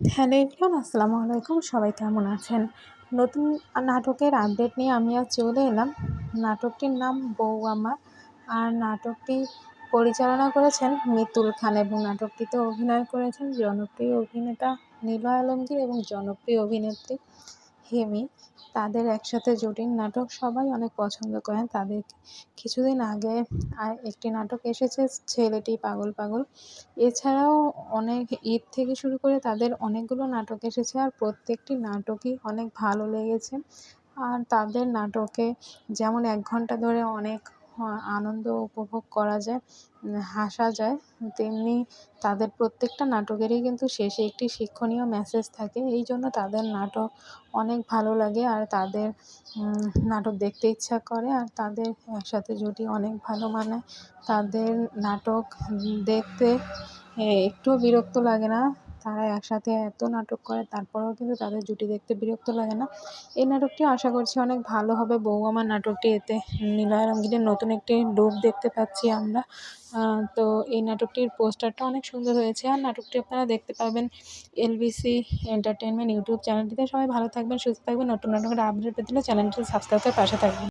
Hello everyone, আসসালামু আলাইকুম। সবাই কেমন আছেন? নতুন নাটকের আপডেট নিয়ে আমি আজ চলে এলাম। নাটকটির নাম বউ আমার। আর নাটকটি পরিচালনা করেছেন মিতুল খান এবং নাটকটিতে অভিনয় করেছেন জনপ্রিয় অভিনেতা নিলয় আলমগীর এবং জনপ্রিয় অভিনেত্রী হিমি। তাদের একসাথে জুটির নাটক সবাই অনেক পছন্দ করেন। তাদের কিছুদিন আগে একটি নাটক এসেছে, ছেলেটি পাগল পাগল। এছাড়াও অনেক ঈদ থেকে শুরু করে তাদের অনেকগুলো নাটক এসেছে, আর প্রত্যেকটি নাটকই অনেক ভালো লেগেছে। আর তাদের নাটকে যেমন ১ ঘন্টা ধরে অনেক আনন্দ উপভোগ করা যায়, হাসা যায়, তেমনি তাদের প্রত্যেকটা নাটকেরই কিন্তু শেষে একটি শিক্ষণীয় মেসেজ থাকে। এইজন্য তাদের নাটক অনেক ভালো লাগে আর তাদের নাটক দেখতে ইচ্ছা করে। আর তাদের একসাথে জুটি অনেক ভালো মানায়। তাদের নাটক দেখতে একটুও বিরক্ত লাগে না। তারা একসাথে এত নাটক করে তারপরেও কিন্তু তাদের জুটি দেখতে বিরক্ত লাগে না। এই নাটকটি আশা করছি অনেক ভালো হবে। বউ আমার নাটকটি, এতে নিলয় আলমগীরের নতুন একটি লুক দেখতে পাচ্ছি আমরা। তো এই নাটকটির পোস্টারটা অনেক সুন্দর হয়েছে। আর নাটকটি আপনারা দেখতে পাবেন এলবিসি এন্টারটেইনমেন্ট ইউটিউব চ্যানেলটিতে। সবাই ভালো থাকবেন, সুস্থ থাকবেন। নতুন নাটকের আপডেট পেতে হলে চ্যানেলটি সাবস্ক্রাইব করে পাশে থাকবেন।